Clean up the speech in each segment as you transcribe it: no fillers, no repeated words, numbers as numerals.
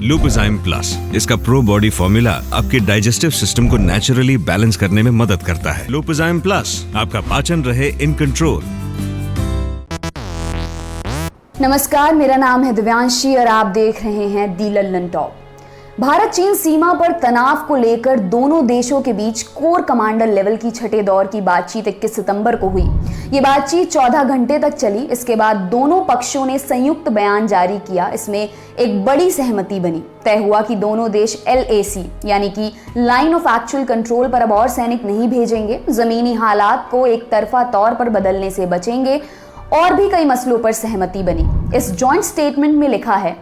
लुपिजाइम plus, इसका pro body formula आपके digestive system को नेचुरली बैलेंस करने में मदद करता है। लुपिजाइम प्लस, आपका पाचन रहे इन कंट्रोल। नमस्कार, मेरा नाम है दिव्यांशी और आप देख रहे हैं दी लल्लन टॉप। भारत चीन सीमा पर तनाव को लेकर दोनों देशों के बीच कोर कमांडर लेवल की छठे दौर की बातचीत 21 सितंबर को हुई। ये बातचीत 14 घंटे तक चली। इसके बाद दोनों पक्षों ने संयुक्त बयान जारी किया। इसमें एक बड़ी सहमति बनी। तय हुआ कि दोनों देश LAC यानी कि लाइन ऑफ एक्चुअल कंट्रोल पर अब और सैनिक नहीं भेजेंगे, जमीनी हालात को एक तरफा तौर पर बदलने से बचेंगे और भी कई मसलों पर सहमति बनी। इस जॉइंट स्टेटमेंट में लिखा है,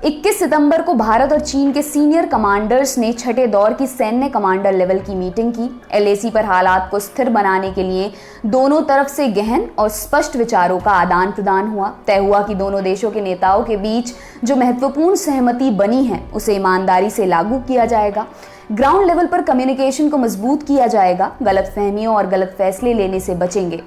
21 सितंबर को भारत और चीन के सीनियर कमांडर्स ने छठे दौर की सैन्य कमांडर लेवल की मीटिंग की। LAC पर हालात को स्थिर बनाने के लिए दोनों तरफ से गहन और स्पष्ट विचारों का आदान प्रदान हुआ। तय हुआ कि दोनों देशों के नेताओं के बीच जो महत्वपूर्ण सहमति बनी है उसे ईमानदारी से लागू किया जाएगा। ग्राउंड लेवल पर कम्युनिकेशन को मजबूत किया जाएगा। गलतफहमियों और गलत फैसले लेने से बचेंगे।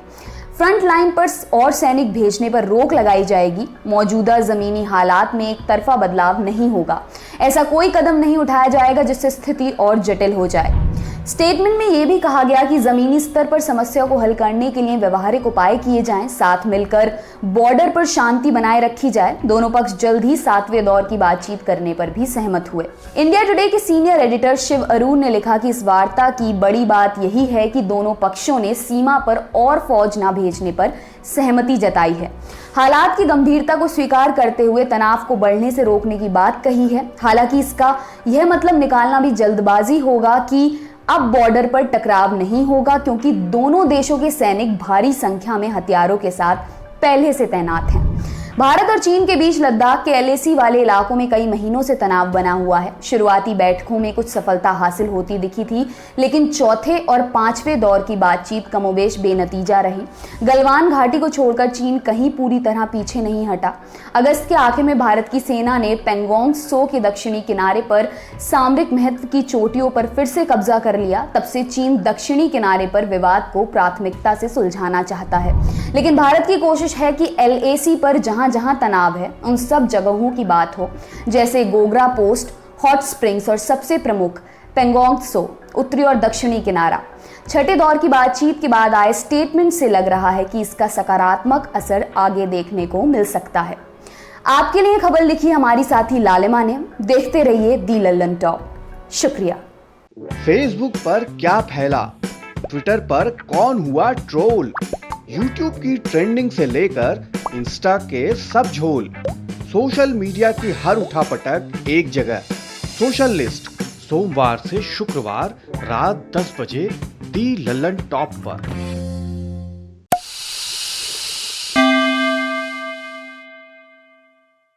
फ्रंट लाइन पर और सैनिक भेजने पर रोक लगाई जाएगी। मौजूदा जमीनी हालात में एक तरफा बदलाव नहीं होगा। ऐसा कोई कदम नहीं उठाया जाएगा जिससे स्थिति और जटिल हो जाए। स्टेटमेंट में यह भी कहा गया कि जमीनी स्तर पर समस्या को हल करने के लिए व्यवहारिक उपाय किए जाएं, साथ मिलकर बॉर्डर पर शांति बनाए रखी जाए। दोनों पक्ष जल्द ही 7वें दौर की बातचीत करने पर भी सहमत हुए। इंडिया टुडे के सीनियर एडिटर शिव अरुण ने लिखा कि इस वार्ता की बड़ी बात यही है कि दोनों पक्षों ने सीमा पर और फौज न भेजने पर सहमति जताई है। हालात की गंभीरता को स्वीकार करते हुए तनाव को बढ़ने से रोकने की बात कही है। हालांकि इसका यह मतलब निकालना भी जल्दबाजी होगा कि अब बॉर्डर पर टकराव नहीं होगा, क्योंकि दोनों देशों के सैनिक भारी संख्या में हथियारों के साथ पहले से तैनात हैं। भारत और चीन के बीच लद्दाख के LAC वाले इलाकों में कई महीनों से तनाव बना हुआ है। शुरुआती बैठकों में कुछ सफलता हासिल होती दिखी थी, लेकिन चौथे और 5वें दौर की बातचीत कमोबेश बेनतीजा रही। गलवान घाटी को छोड़कर चीन कहीं पूरी तरह पीछे नहीं हटा। अगस्त के आखिर में भारत की सेना ने पेंगोंग त्सो के दक्षिणी किनारे पर सामरिक महत्व की चोटियों पर फिर से कब्जा कर लिया। तब से चीन दक्षिणी किनारे पर विवाद को प्राथमिकता से सुलझाना चाहता है, लेकिन भारत की कोशिश है कि LAC पर जहां तनाव है उन सब जगहों की बात हो, जैसे गोगरा पोस्ट, हॉट स्प्रिंग्स और सबसे प्रमुख पेंगोंग त्सो, उत्तरी और दक्षिणी किनारा। छठे दौर की बातचीत के बाद आए स्टेटमेंट से लग रहा है कि इसका सकारात्मक असर आगे देखने को मिल सकता है। आपके लिए खबर लिखी हमारी साथी लालिमा ने। देखते रहिए दी लल्लन टॉप। शुक्रिया। फेसबुक पर क्या फैला, ट्विटर पर कौन हुआ ट्रोल, यूट्यूब की ट्रेंडिंग से लेकर इंस्टा के सब झोल, सोशल मीडिया की हर उठापटक एक जगह। सोशल लिस्ट सोमवार से शुक्रवार रात 10 बजे दी लल्लन टॉप पर।